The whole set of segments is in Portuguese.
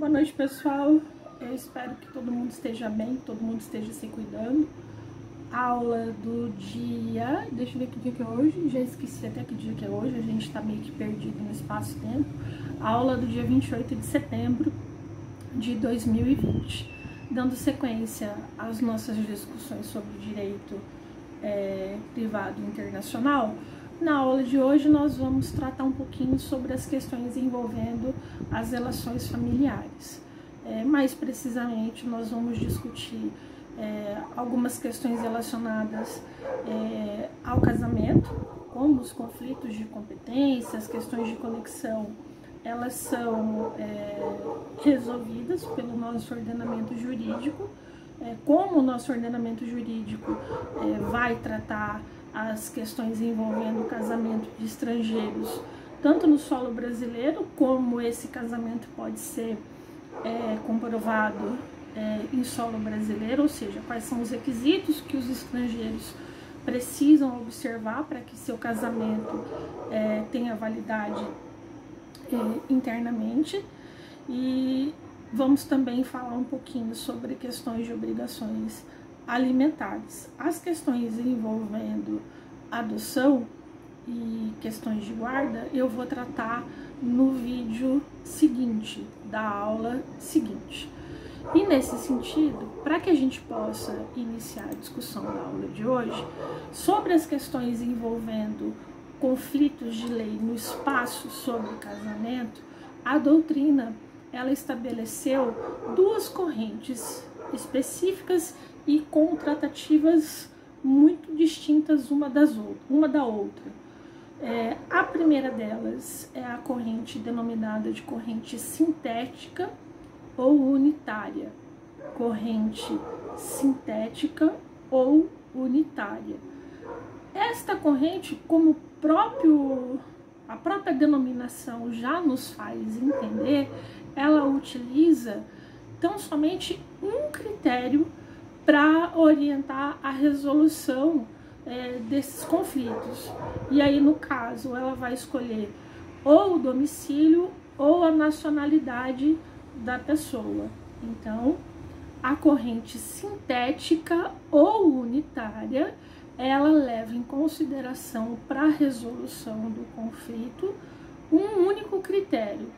Boa noite, pessoal. Eu espero que todo mundo esteja bem, que todo mundo esteja se cuidando. Aula do dia... Deixa eu ver que dia que é hoje. Já esqueci até que dia que é hoje. A gente tá meio que perdido no espaço-tempo. Aula do dia 28 de setembro de 2020. Dando sequência às nossas discussões sobre direito privado internacional. Na aula de hoje nós vamos tratar um pouquinho sobre as questões envolvendo as relações familiares. Mais precisamente nós vamos discutir algumas questões relacionadas ao casamento, como os conflitos de competência, as questões de conexão, elas são resolvidas pelo nosso ordenamento jurídico, como o nosso ordenamento jurídico vai tratar as questões envolvendo o casamento de estrangeiros, tanto no solo brasileiro, como esse casamento pode ser comprovado em solo brasileiro, ou seja, quais são os requisitos que os estrangeiros precisam observar para que seu casamento tenha validade internamente. E vamos também falar um pouquinho sobre questões de obrigações alimentares. As questões envolvendo adoção e questões de guarda eu vou tratar no vídeo seguinte, da aula seguinte. E nesse sentido, para que a gente possa iniciar a discussão da aula de hoje sobre as questões envolvendo conflitos de lei no espaço sobre o casamento, a doutrina ela estabeleceu duas correntes específicas e com tratativas muito distintas uma da outra. A primeira delas é a corrente denominada de corrente sintética ou unitária. Corrente sintética ou unitária. Esta corrente, como a própria denominação já nos faz entender, ela utiliza tão somente um critério para orientar a resolução desses conflitos. E aí, no caso, ela vai escolher ou o domicílio ou a nacionalidade da pessoa. Então, a corrente sintética ou unitária, ela leva em consideração para a resolução do conflito um único critério,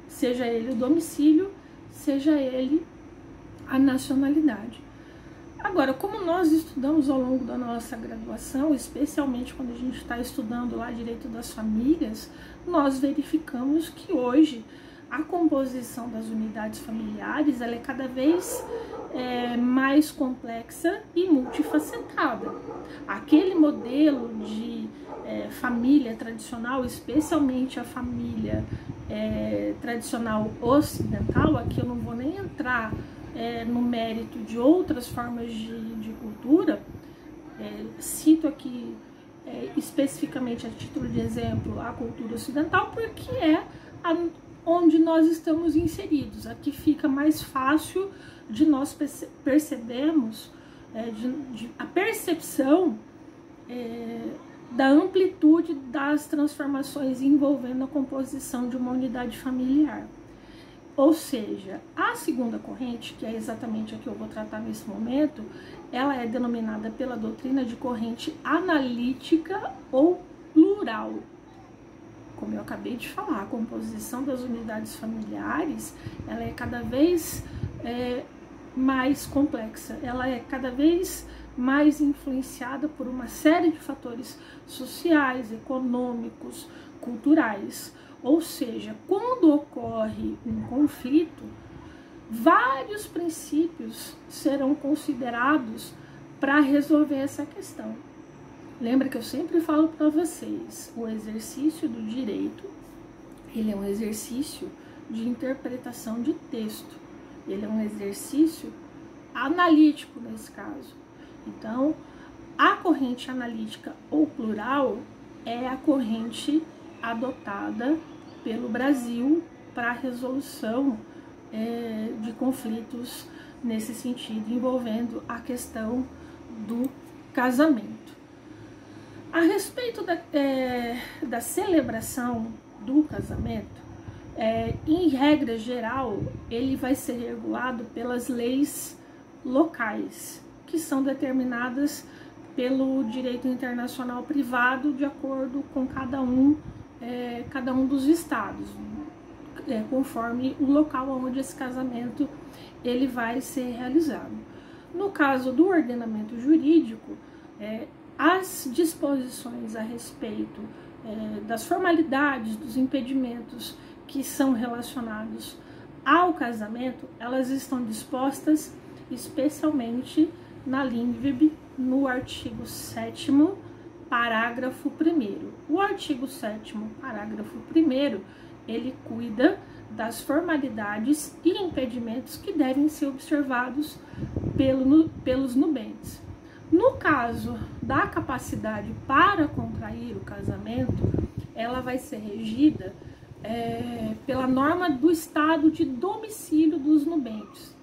seja ele o domicílio, seja ele a nacionalidade. Agora, como nós estudamos ao longo da nossa graduação, especialmente quando a gente está estudando lá direito das famílias, nós verificamos que hoje a composição das unidades familiares ela é cada vez mais complexa e multifacetada. Aquele modelo de família tradicional, especialmente a família tradicional ocidental, aqui eu não vou nem entrar no mérito de outras formas de cultura, cito aqui especificamente a título de exemplo a cultura ocidental, porque é onde nós estamos inseridos. Aqui fica mais fácil de nós percebermos a percepção da amplitude das transformações envolvendo a composição de uma unidade familiar. Ou seja, a segunda corrente, que é exatamente a que eu vou tratar nesse momento, ela é denominada pela doutrina de corrente analítica ou plural. Como eu acabei de falar, a composição das unidades familiares, ela é cada vez mais complexa, ela é cada vez mais influenciada por uma série de fatores sociais, econômicos, culturais. Ou seja, quando ocorre um conflito, vários princípios serão considerados para resolver essa questão. Lembra que eu sempre falo para vocês, o exercício do direito, ele é um exercício de interpretação de texto, ele é um exercício analítico nesse caso. Então, a corrente analítica ou plural é a corrente adotada pelo Brasil para a resolução de conflitos nesse sentido, envolvendo a questão do casamento. A respeito da celebração do casamento, em regra geral, ele vai ser regulado pelas leis locais, que são determinadas pelo direito internacional privado, de acordo com cada um dos estados, conforme o local onde esse casamento ele vai ser realizado. No caso do ordenamento jurídico, as disposições a respeito das formalidades, dos impedimentos que são relacionados ao casamento, elas estão dispostas especialmente na LINDVB, no artigo 7º, parágrafo 1º. O artigo 7º, parágrafo 1º, ele cuida das formalidades e impedimentos que devem ser observados pelos nubentes. No caso da capacidade para contrair o casamento, ela vai ser regida pela norma do estado de domicílio dos nubentes.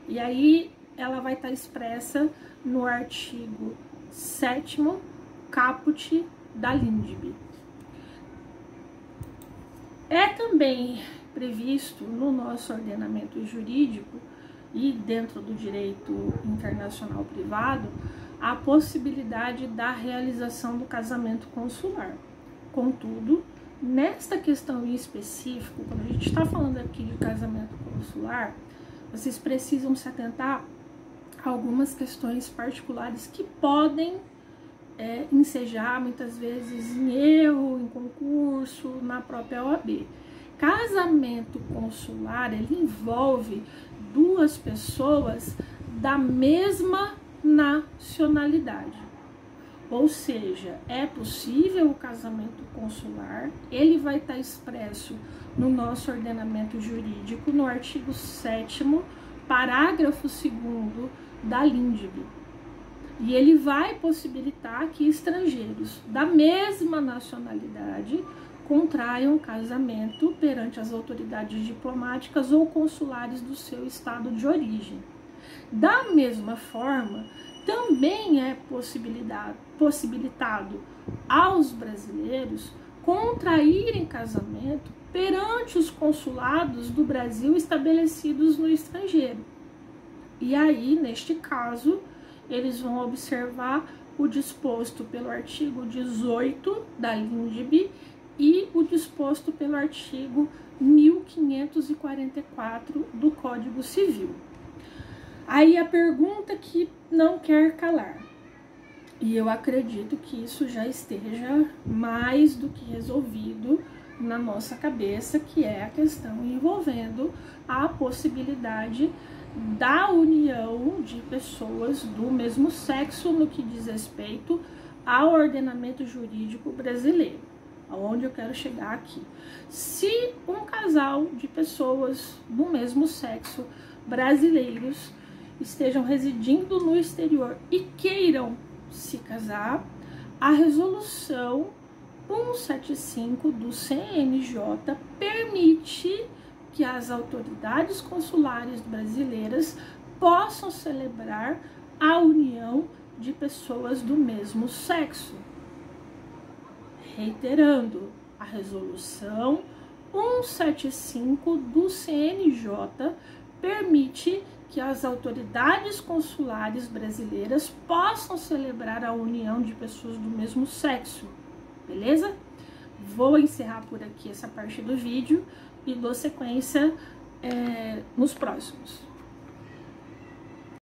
E aí ela vai estar expressa no artigo 7º, caput da LINDVB. É também previsto no nosso ordenamento jurídico e dentro do direito internacional privado a possibilidade da realização do casamento consular. Contudo, nesta questão em específico, quando a gente está falando aqui de casamento consular, vocês precisam se atentar a algumas questões particulares que podem ensejar muitas vezes em erro, em concurso, na própria OAB. Casamento consular, ele envolve duas pessoas da mesma nacionalidade. Ou seja, é possível o casamento consular, ele vai estar expresso no nosso ordenamento jurídico, no artigo 7º, parágrafo 2º da LINDVB. E ele vai possibilitar que estrangeiros da mesma nacionalidade contraiam casamento perante as autoridades diplomáticas ou consulares do seu estado de origem. Da mesma forma, também é possibilitado aos brasileiros contraírem casamento perante os consulados do Brasil estabelecidos no estrangeiro. E aí, neste caso, eles vão observar o disposto pelo artigo 18 da LINDVB e o disposto pelo artigo 1544 do Código Civil. Aí a pergunta que não quer calar, e eu acredito que isso já esteja mais do que resolvido na nossa cabeça, que é a questão envolvendo a possibilidade da união de pessoas do mesmo sexo no que diz respeito ao ordenamento jurídico brasileiro. Aonde eu quero chegar aqui? Se um casal de pessoas do mesmo sexo brasileiros estejam residindo no exterior e queiram se casar, a resolução 175 do CNJ permite que as autoridades consulares brasileiras possam celebrar a união de pessoas do mesmo sexo. Reiterando, a resolução 175 do CNJ permite que as autoridades consulares brasileiras possam celebrar a união de pessoas do mesmo sexo, beleza? Vou encerrar por aqui essa parte do vídeo e dou sequência nos próximos.